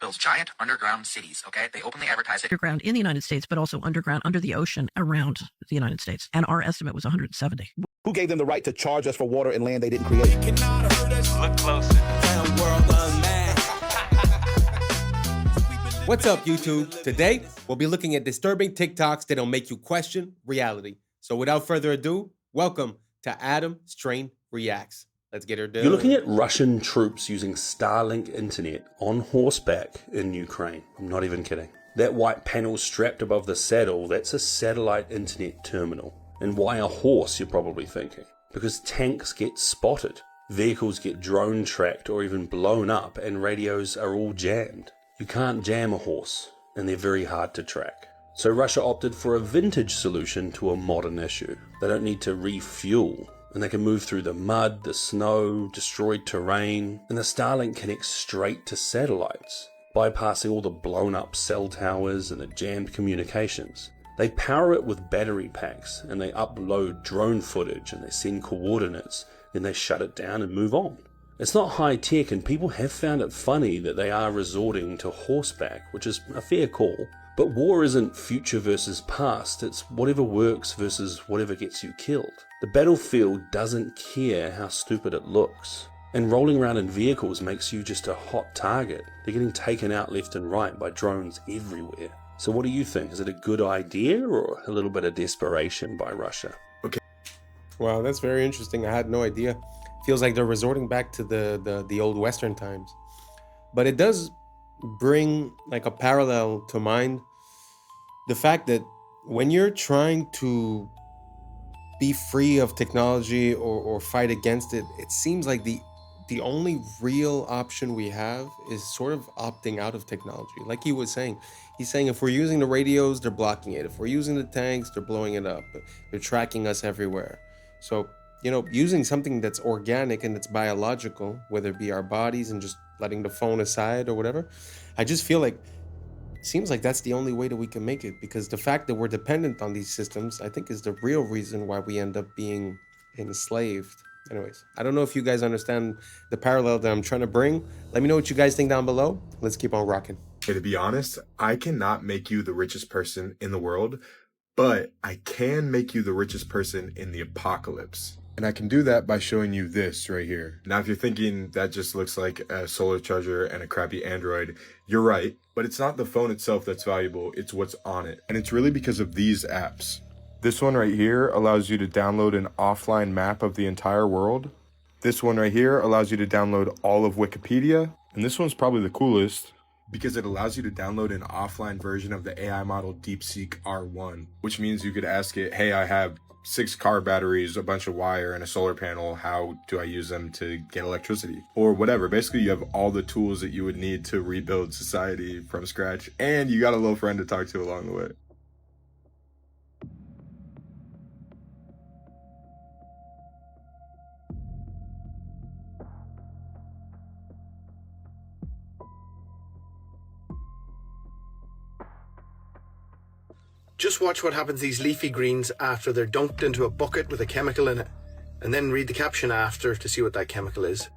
builds giant underground cities, okay? They openly advertise it. Underground in the United States, but also underground under the ocean around the United States. And our estimate was 170. Who gave them the right to charge us for water and land they didn't create? Look closer. What's up, YouTube? Today, we'll be looking at disturbing TikToks that'll make you question reality. So without further ado, welcome to Adam Strain Reacts. Let's get her done. You're looking at Russian troops using Starlink internet on horseback in Ukraine. I'm not even kidding. That white panel strapped above the saddle, that's a satellite internet terminal. And why a horse, you're probably thinking? Because tanks get spotted, vehicles get drone tracked or even blown up, and radios are all jammed. You can't jam a horse, and they're very hard to track. So Russia opted for a vintage solution to a modern issue. They don't need to refuel, and they can move through the mud, the snow, destroyed terrain, and the Starlink connects straight to satellites, bypassing all the blown up cell towers and the jammed communications. They power it with battery packs, and they upload drone footage, and they send coordinates, then they shut it down and move on. It's not high tech, and people have found it funny that they are resorting to horseback, which is a fair call. But war isn't future versus past, it's whatever works versus whatever gets you killed. The battlefield doesn't care how stupid it looks. And rolling around in vehicles makes you just a hot target. They're getting taken out left and right by drones everywhere. So what do you think? Is it a good idea or a little bit of desperation by Russia? Okay. Wow, that's very interesting. I had no idea. Feels like they're resorting back to the old Western times. But it does bring like a parallel to mind. The fact that when you're trying to be free of technology or fight against it, it seems like the only real option we have is sort of opting out of technology. Like he was saying, he's saying if we're using the radios, they're blocking it. If we're using the tanks, they're blowing it up. They're tracking us everywhere. So, you know, using something that's organic and that's biological, whether it be our bodies and just letting the phone aside or whatever, I just feel like it seems like that's the only way that we can make it, because the fact that we're dependent on these systems, I think, is the real reason why we end up being enslaved. Anyways, I don't know if you guys understand the parallel that I'm trying to bring. Let me know what you guys think down below. Let's keep on rocking. Okay, to be honest, I cannot make you the richest person in the world, but I can make you the richest person in the apocalypse. And I can do that by showing you this right here. Now, if you're thinking that just looks like a solar charger and a crappy Android, you're right. But it's not the phone itself that's valuable, it's what's on it. And it's really because of these apps. This one right here allows you to download an offline map of the entire world. This one right here allows you to download all of Wikipedia. And this one's probably the coolest because it allows you to download an offline version of the AI model DeepSeek R1, which means you could ask it, hey, I have 6 car batteries, a bunch of wire, and a solar panel. How do I use them to get electricity? Or whatever. Basically, you have all the tools that you would need to rebuild society from scratch, and you got a little friend to talk to along the way. Just watch what happens to these leafy greens after they're dunked into a bucket with a chemical in it, and then read the caption after to see what that chemical is.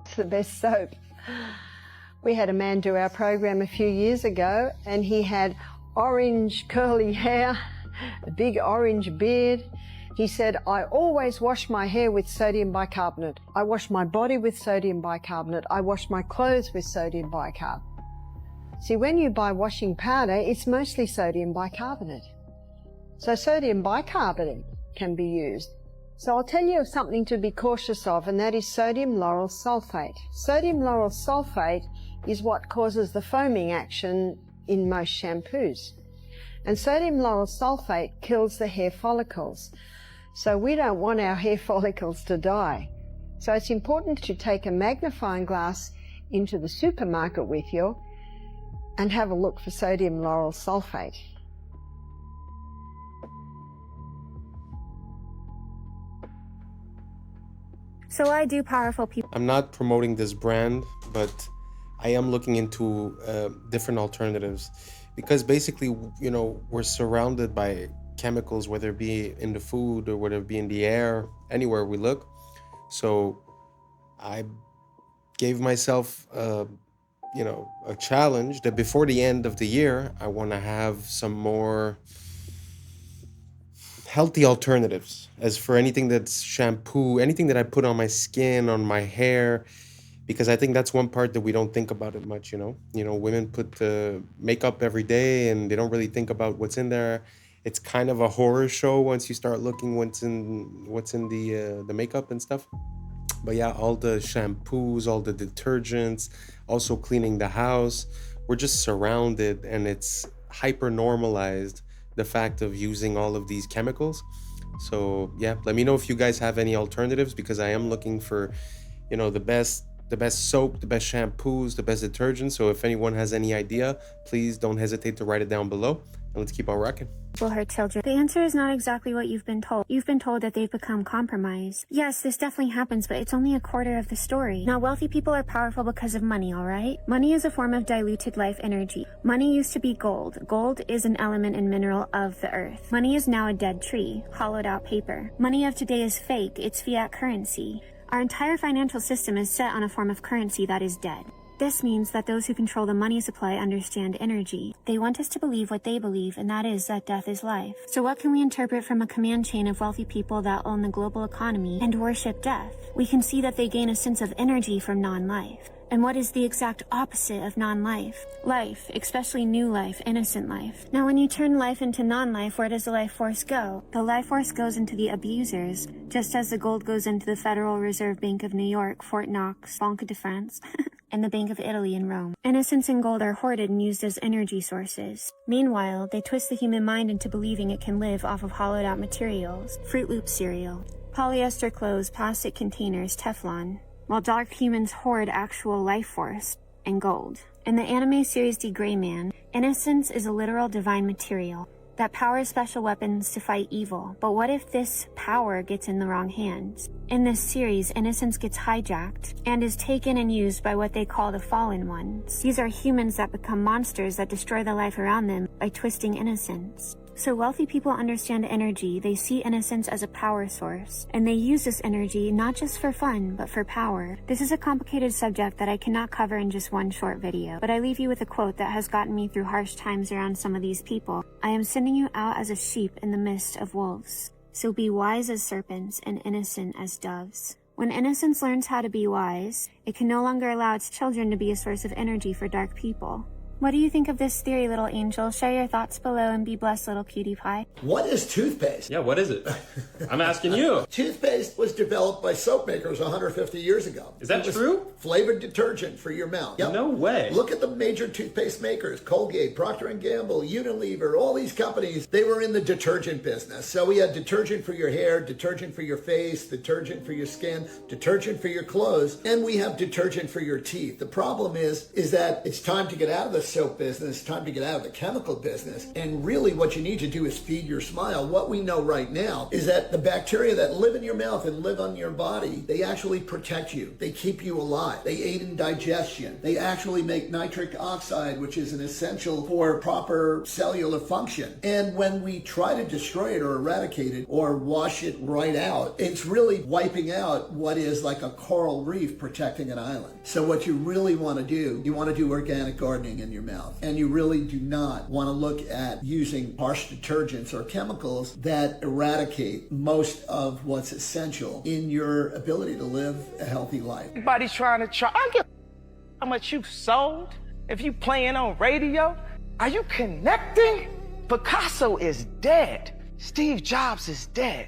It's the best soap. We had a man do our program a few years ago, and he had orange curly hair, a big orange beard. He said, I always wash my hair with sodium bicarbonate. I wash my body with sodium bicarbonate. I wash my clothes with sodium bicarbonate. See, when you buy washing powder, it's mostly sodium bicarbonate. So sodium bicarbonate can be used. So I'll tell you of something to be cautious of, and that is sodium lauryl sulfate. Sodium lauryl sulfate is what causes the foaming action in most shampoos. And sodium lauryl sulfate kills the hair follicles. So we don't want our hair follicles to die. So it's important to take a magnifying glass into the supermarket with you and have a look for sodium lauryl sulfate. So why do powerful people... I'm not promoting this brand, but I am looking into different alternatives, because basically, you know, we're surrounded by chemicals, whether it be in the food or whether it be in the air, anywhere we look. So I gave myself, you know, a challenge that before the end of the year, I want to have some more healthy alternatives. As for anything that's shampoo, anything that I put on my skin, on my hair, because I think that's one part that we don't think about it much, you know. You know, women put makeup every day and they don't really think about what's in there. It's kind of a horror show once you start looking what's in the makeup and stuff. But yeah, all the shampoos, all the detergents, also cleaning the house. We're just surrounded, and it's hyper normalized, the fact of using all of these chemicals. So yeah, let me know if you guys have any alternatives, because I am looking for, you know, the best soap, the best shampoos, the best detergents. So if anyone has any idea, please don't hesitate to write it down below, and let's keep on rocking. will hurt children? The answer is not exactly what you've been told. You've been told that they've become compromised. Yes, this definitely happens, but it's only a quarter of the story. Now, wealthy people are powerful because of money, alright? Money is a form of diluted life energy. Money used to be gold. Gold is an element and mineral of the earth. Money is now a dead tree, hollowed out paper. Money of today is fake. It's fiat currency. Our entire financial system is set on a form of currency that is dead. This means that those who control the money supply understand energy. They want us to believe what they believe, and that is that death is life. So what can we interpret from a command chain of wealthy people that own the global economy and worship death? We can see that they gain a sense of energy from non-life. And what is the exact opposite of non-life? Life, especially new life, innocent life. Now when you turn life into non-life, where does the life force go? The life force goes into the abusers, just as the gold goes into the Federal Reserve Bank of New York, Fort Knox, Banque de France, and the Bank of Italy in Rome. Innocence and gold are hoarded and used as energy sources. Meanwhile, they twist the human mind into believing it can live off of hollowed out materials, Fruit Loop cereal, polyester clothes, plastic containers, Teflon, while dark humans hoard actual life force and gold. In the anime series The Gray Man, innocence is a literal divine material that powers special weapons to fight evil. But what if this power gets in the wrong hands? In this series, innocence gets hijacked and is taken and used by what they call the fallen ones. These are humans that become monsters that destroy the life around them by twisting innocence. So wealthy people understand energy. They see innocence as a power source, and they use this energy not just for fun, but for power. This is a complicated subject that I cannot cover in just one short video, but I leave you with a quote that has gotten me through harsh times around some of these people. I am sending you out as a sheep in the midst of wolves. So be wise as serpents and innocent as doves. When innocence learns how to be wise, it can no longer allow its children to be a source of energy for dark people. What do you think of this theory, little angel? Share your thoughts below and be blessed, little cutie pie. What is toothpaste? Yeah, what is it? I'm asking you. Toothpaste was developed by soap makers 150 years ago. Is that true? Flavored detergent for your mouth. Yep. No way. Look at the major toothpaste makers, Colgate, Procter & Gamble, Unilever, all these companies. They were in the detergent business. So we had detergent for your hair, detergent for your face, detergent for your skin, detergent for your clothes, and we have detergent for your teeth. The problem is that it's time to get out of the soap business, time to get out of the chemical business, and really what you need to do is feed your smile. What we know right now is that the bacteria that live in your mouth and live on your body, they actually protect you. They keep you alive. They aid in digestion. They actually make nitric oxide, which is an essential for proper cellular function. And when we try to destroy it or eradicate it or wash it right out, it's really wiping out what is like a coral reef protecting an island. So what you really want to do, you want to do organic gardening in your mouth. And you really do not want to look at using harsh detergents or chemicals that eradicate most of what's essential in your ability to live a healthy life. Everybody's trying to charge. I get how much you sold. If you playing on radio, are you connecting? Picasso is dead. Steve Jobs is dead.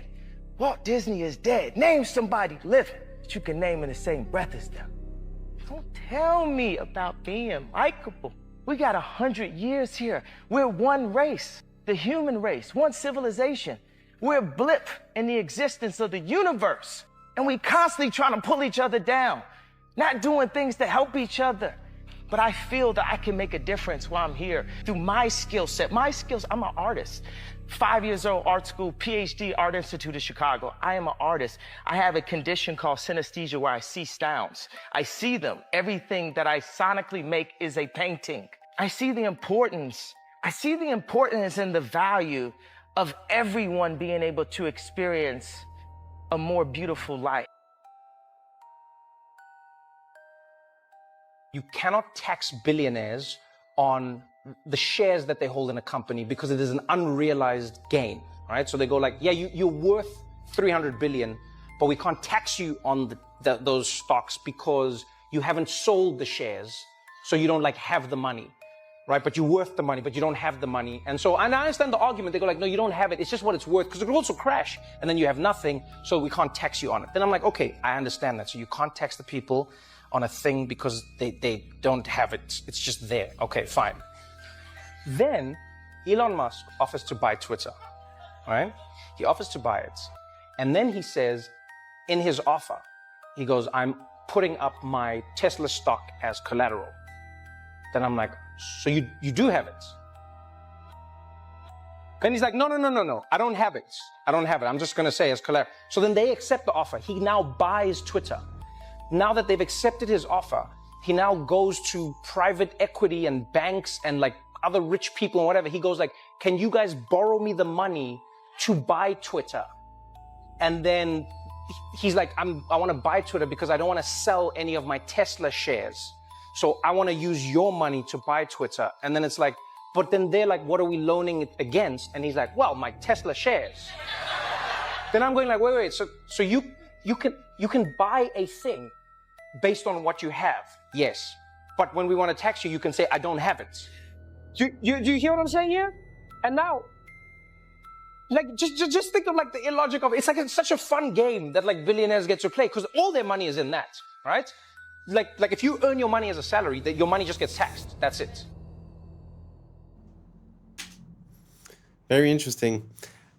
Walt Disney is dead. Name somebody living that you can name in the same breath as them. Don't tell me about being likable. We got 100 years here. We're one race, the human race, one civilization. We're a blip in the existence of the universe. And we constantly trying to pull each other down, not doing things to help each other. But I feel that I can make a difference while I'm here through my skill set. My skills, I'm an artist. 5 years old, art school, PhD, Art Institute of Chicago. I am an artist. I have a condition called synesthesia where I see sounds. I see them. Everything that I sonically make is a painting. I see the importance. I see the importance and the value of everyone being able to experience a more beautiful life. You cannot tax billionaires on the shares that they hold in a company because it is an unrealized gain, right? So they go like, yeah, you're worth 300 billion, but we can't tax you on those stocks because you haven't sold the shares, so you don't like have the money, right? But you're worth the money, but you don't have the money. And I understand the argument. They go like, no, you don't have it. It's just what it's worth because it could also crash and then you have nothing, so we can't tax you on it. Then I'm like, okay, I understand that. So you can't tax the people on a thing because they don't have it. It's just there. Okay, fine. Then Elon Musk offers to buy Twitter, all right? He offers to buy it. And then he says, in his offer, he goes, I'm putting up my Tesla stock as collateral. Then I'm like, so you do have it? Then he's like, no, I don't have it. I'm just gonna say as collateral. So then they accept the offer. He now buys Twitter. Now that they've accepted his offer, he now goes to private equity and banks and like other rich people and whatever. He goes like, can you guys borrow me the money to buy Twitter? And then he's like, I want to buy Twitter because I don't want to sell any of my Tesla shares. So I want to use your money to buy Twitter. And then it's like, but then they're like, what are we loaning it against? And he's like, well, my Tesla shares. Then I'm going like, wait. So you can buy a thing based on what you have. Yes. But when we want to tax you, you can say, I don't have it. Do you hear what I'm saying here? And now, like, just think of like the illogic of it. It's like it's such a fun game that like billionaires get to play because all their money is in that, right? Like if you earn your money as a salary, your money just gets taxed. That's it. Very interesting.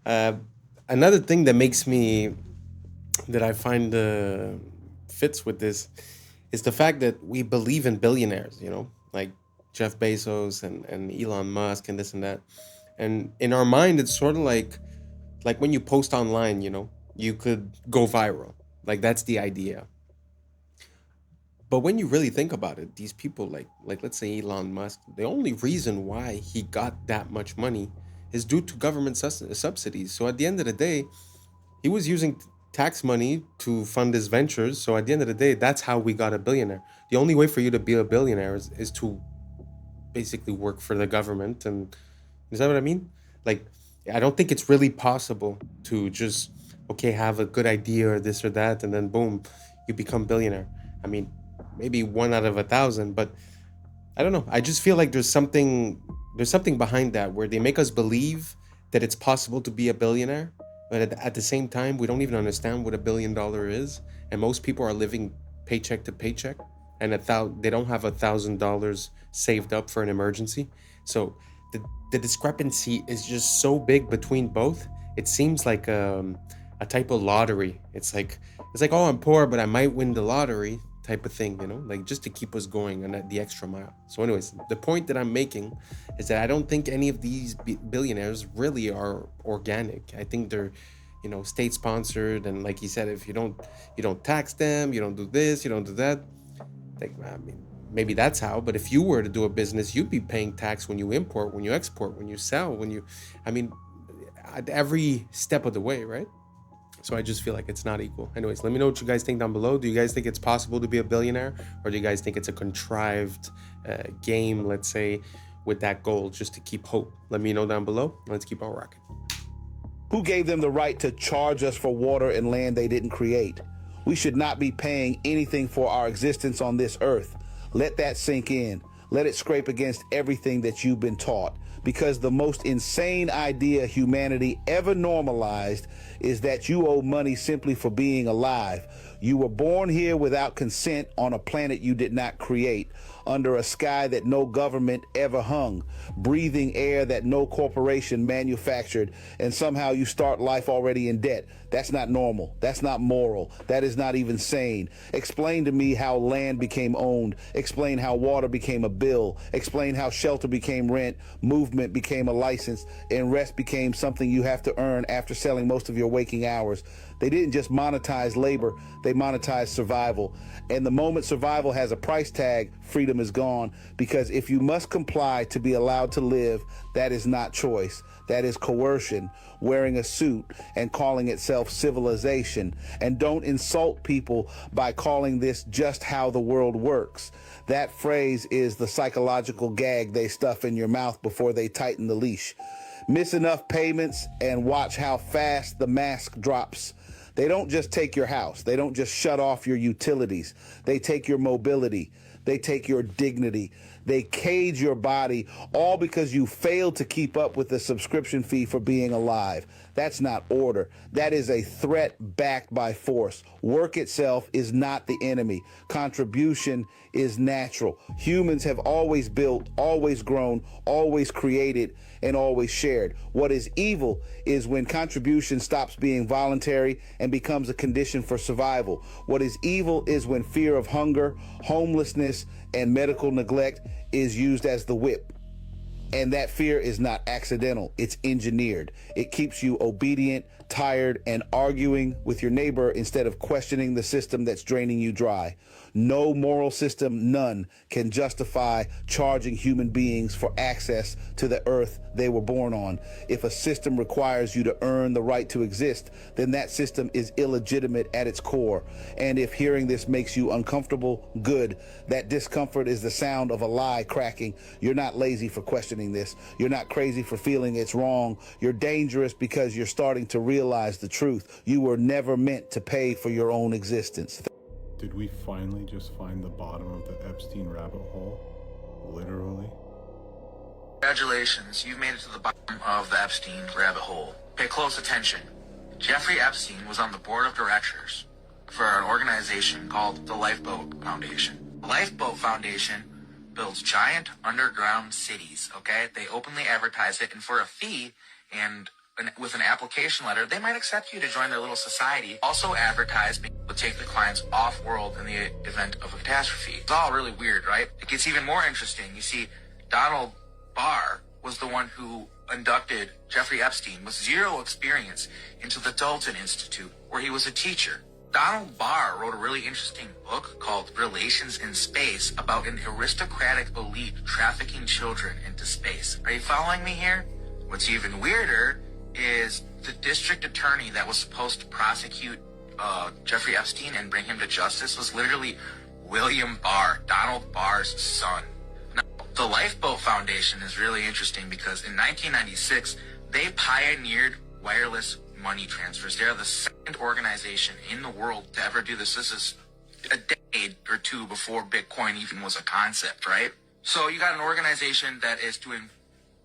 Another thing that I find fits with this is the fact that we believe in billionaires, you know, like Jeff Bezos and Elon Musk and this and that. And in our mind, it's sort of like when you post online, you know, you could go viral. Like that's the idea. But when you really think about it, these people like let's say Elon Musk, the only reason why he got that much money is due to government subsidies. So at the end of the day, he was using tax money to fund his ventures. So at the end of the day, that's how we got a billionaire. The only way for you to be a billionaire is to basically work for the government. And is that what I mean? Like, I don't think it's really possible to just, have a good idea or this or that, and then boom, you become billionaire. I mean, maybe 1 out of 1,000, but I don't know. I just feel like there's something behind that where they make us believe that it's possible to be a billionaire. But at the same time, we don't even understand what $1 billion is. And most people are living paycheck to paycheck. And they don't have $1,000 saved up for an emergency. So the discrepancy is just so big between both. It seems like a type of lottery. It's like, oh, I'm poor, but I might win the lottery type of thing, you know, like just to keep us going on the extra mile. So anyways, the point that I'm making is that I don't think any of these billionaires really are organic. I think they're, state sponsored. And like he said, if you don't tax them, you don't do this, you don't do that. Like, I mean, maybe that's how, but if you were to do a business, you'd be paying tax when you import, when you export, when you sell, at every step of the way, right? So I just feel like it's not equal. Anyways, let me know what you guys think down below. Do you guys think it's possible to be a billionaire? Or do you guys think it's a contrived game, let's say, with that goal just to keep hope? Let me know down below. Let's keep on rocking. Who gave them the right to charge us for water and land they didn't create? We should not be paying anything for our existence on this earth. Let that sink in. Let it scrape against everything that you've been taught. Because the most insane idea humanity ever normalized is that you owe money simply for being alive. You were born here without consent on a planet you did not create, under a sky that no government ever hung, breathing air that no corporation manufactured, and somehow you start life already in debt. That's not normal. That's not moral. That is not even sane. Explain to me how land became owned. Explain how water became a bill. Explain how shelter became rent, movement became a license, and rest became something you have to earn after selling most of your waking hours. They didn't just monetize labor, they monetized survival. And the moment survival has a price tag, freedom is gone. Because if you must comply to be allowed to live, that is not choice. That is coercion, wearing a suit and calling itself civilization. And don't insult people by calling this just how the world works. That phrase is the psychological gag they stuff in your mouth before they tighten the leash. Miss enough payments and watch how fast the mask drops. They don't just take your house. They don't just shut off your utilities. They take your mobility. They take your dignity. They cage your body, all because you failed to keep up with the subscription fee for being alive. That's not order. That is a threat backed by force. Work itself is not the enemy. Contribution is natural. Humans have always built, always grown, always created, and always shared. What is evil is when contribution stops being voluntary and becomes a condition for survival. What is evil is when fear of hunger, homelessness, and medical neglect is used as the whip. And that fear is not accidental, it's engineered. It keeps you obedient, tired, and arguing with your neighbor instead of questioning the system that's draining you dry. No moral system, none, can justify charging human beings for access to the earth they were born on. If a system requires you to earn the right to exist, then that system is illegitimate at its core. And if hearing this makes you uncomfortable, good. That discomfort is the sound of a lie cracking. You're not lazy for questioning this. You're not crazy for feeling it's wrong. You're dangerous because you're starting to realize the truth. You were never meant to pay for your own existence. Did we finally just find the bottom of the Epstein rabbit hole? Literally? Congratulations, you've made it to the bottom of the Epstein rabbit hole. Pay close attention. Jeffrey Epstein was on the board of directors for an organization called the Lifeboat Foundation. The Lifeboat Foundation builds giant underground cities, okay? They openly advertise it, and for a fee and with an application letter, they might accept you to join their little society. Also advertise being able to take the clients off-world in the event of a catastrophe. It's all really weird, right? It gets even more interesting. You see, Donald Barr was the one who inducted Jeffrey Epstein with zero experience into the Dalton Institute, where he was a teacher. Donald Barr wrote a really interesting book called Relations in Space about an aristocratic elite trafficking children into space. Are you following me here? What's even weirder is the district attorney that was supposed to prosecute Jeffrey Epstein and bring him to justice was literally William Barr, Donald Barr's son. Now, the Lifeboat Foundation is really interesting because in 1996, they pioneered wireless money transfers. They're the second organization in the world to ever do this. This is a decade or two before Bitcoin even was a concept, right? So you got an organization that is doing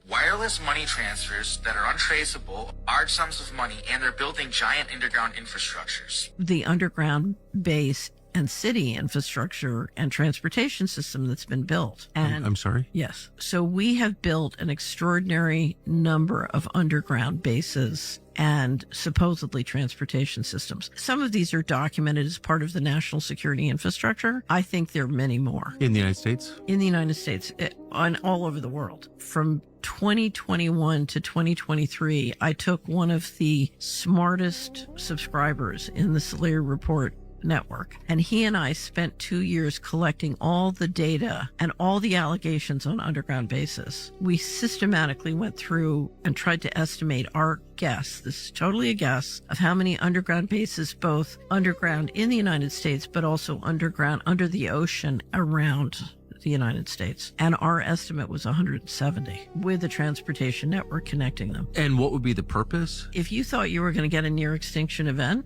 wireless money transfers that are untraceable, large sums of money, and they're building giant underground infrastructures. The underground base and city infrastructure and transportation system that's been built. And I'm sorry? Yes. So we have built an extraordinary number of underground bases and supposedly transportation systems. Some of these are documented as part of the national security infrastructure. I think there are many more. In the United States? In the United States, on all over the world. From 2021 to 2023, I took one of the smartest subscribers in the Salieri Report network, and he and I spent 2 years collecting all the data and all the allegations on underground bases. We systematically went through and tried to estimate our guess, this is totally a guess, of how many underground bases, both underground in the United States, but also underground under the ocean around the United States. And our estimate was 170 with a transportation network connecting them. And what would be the purpose? If you thought you were going to get a near extinction event,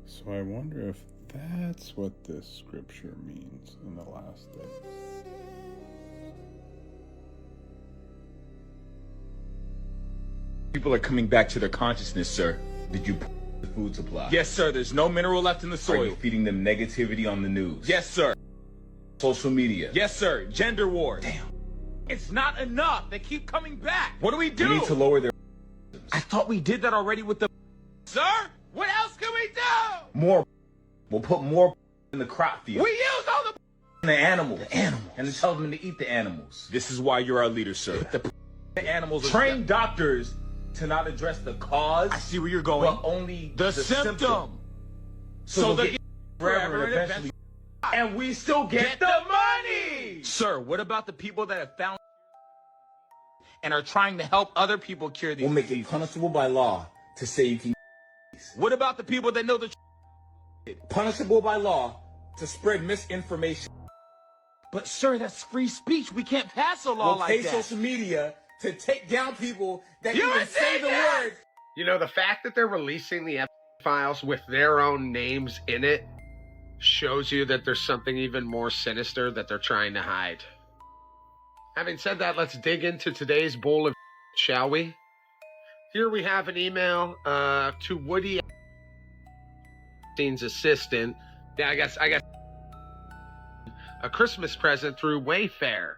so I wonder if that's what this scripture means in the last days. People are coming back to their consciousness, sir. Did you the food supply? Yes, sir. There's no mineral left in the soil. Are you feeding them negativity on the news? Yes, sir. Social media? Yes, sir. Gender wars. Damn. It's not enough. They keep coming back. What do we do? We need to lower their... I thought we did that already with the... Sir? What else can we do? More. We'll put more in the crop field. We use all the animals. The animals. And then tell them to eat the animals. This is why you're our leader, sir. The animals. Train doctors to not address the cause. I see where you're going. But only the symptom. So they get forever and eventually. And we still get the money. Sir, what about the people that have found and are trying to help other people cure these? We'll make it punishable by law to say you can. What about the people that know the punishable by law to spread misinformation? But sir, that's free speech. We can't pass a law like that. We'll pay social media to take down people that even say the word. You know, the fact that they're releasing the files with their own names in it shows you that there's something even more sinister that they're trying to hide. Having said that, let's dig into today's bowl of shall we? Here we have an email to Woody Epstein's assistant. Yeah, I guess a Christmas present through Wayfair.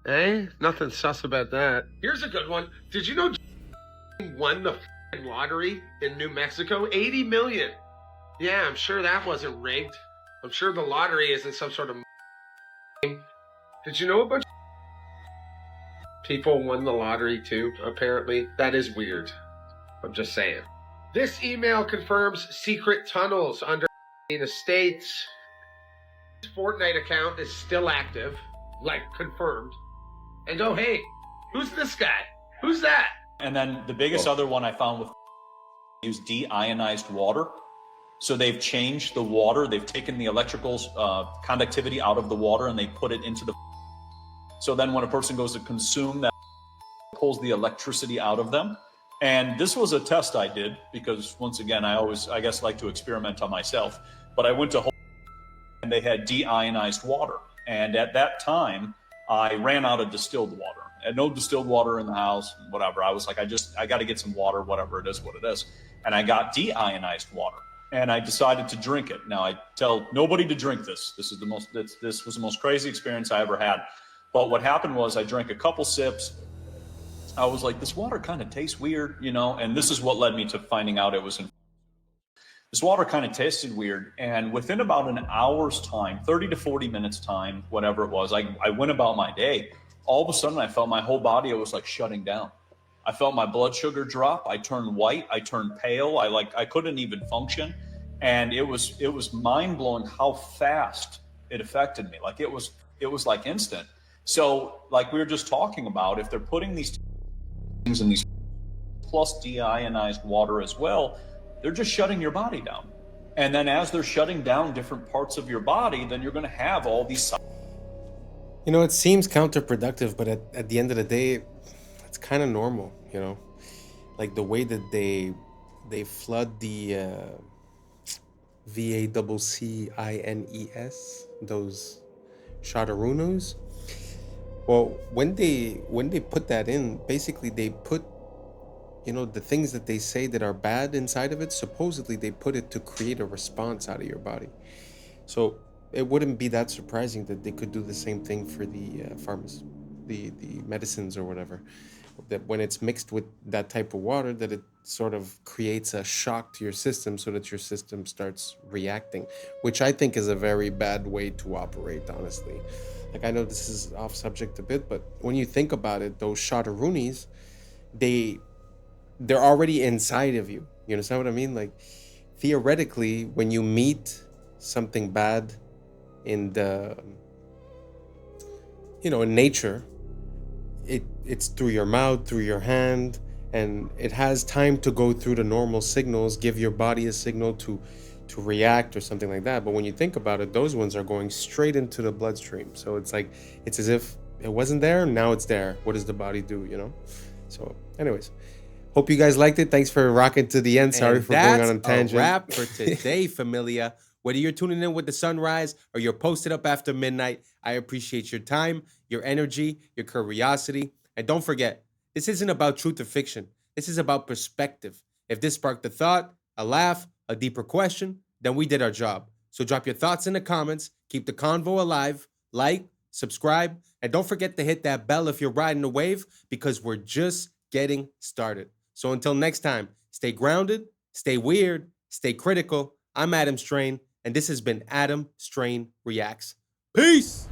Eh? Nothing sus about that. Here's a good one. Did you know won the lottery in New Mexico? 80 million. Yeah, I'm sure that wasn't rigged. I'm sure the lottery isn't some sort of... Did you know a bunch of people won the lottery too, apparently? That is weird. I'm just saying. This email confirms secret tunnels under the estates. His Fortnite account is still active, like confirmed. And oh, hey, who's this guy? Who's that? And then the biggest other one I found with use deionized water. So they've changed the water. They've taken the electrical conductivity out of the water and they put it into the... So then when a person goes to consume that, pulls the electricity out of them. And this was a test I did because once again, I guess like to experiment on myself. But I went to Whole and they had deionized water. And at that time, I ran out of distilled water. I had no distilled water in the house, whatever. I was like, I got to get some water, whatever it is, what it is. And I got deionized water. And I decided to drink it. Now I tell nobody to drink this. This was the most crazy experience I ever had. But what happened was I drank a couple sips. I was like, this water kind of tastes weird, you know, and this is what led me to finding out it was this water kind of tasted weird. And within about an hour's time, 30 to 40 minutes time, whatever it was, I went about my day. All of a sudden I felt my whole body, it was like shutting down. I felt my blood sugar drop. I turned white. I turned pale. I couldn't even function. And it was mind blowing how fast it affected me. Like it was like instant. So like we were just talking about, if they're putting these things in these plus deionized water as well, they're just shutting your body down. And then as they're shutting down different parts of your body, then you're going to have all these. You know, it seems counterproductive, but at the end of the day, it's kind of normal, you know, like the way that they flood the VACCINES, those Shadarunos. Well, when they put that in, basically they put, you know, the things that they say that are bad inside of it, supposedly they put it to create a response out of your body. So it wouldn't be that surprising that they could do the same thing for the the medicines or whatever. That when it's mixed with that type of water, that it sort of creates a shock to your system so that your system starts reacting, which I think is a very bad way to operate, honestly. Like, I know this is off subject a bit, but when you think about it, those Shadarunis, they're already inside of you. You understand what I mean? Like, theoretically, when you meet something bad in the, you know, in nature, it's through your mouth, through your hand, and it has time to go through the normal signals, give your body a signal to react or something like that. But when you think about it, those ones are going straight into the bloodstream. So it's like, it's as if it wasn't there, now it's there. What does the body do, you know? So anyways, hope you guys liked it. Thanks for rocking to the end. Sorry for going on a tangent. That's a wrap for today, familia. Whether you're tuning in with the sunrise or you're posted up after midnight, I appreciate your time, your energy, your curiosity. And don't forget, This isn't about truth or fiction. This is about perspective. If this sparked a thought, a laugh, a deeper question, then we did our job. So drop your thoughts in the comments, keep the convo alive, like, subscribe, and don't forget to hit that bell if you're riding the wave, because we're just getting started. So until next time, stay grounded, stay weird, stay critical. I'm Adam Strain, and this has been Adam Strain Reacts. Peace!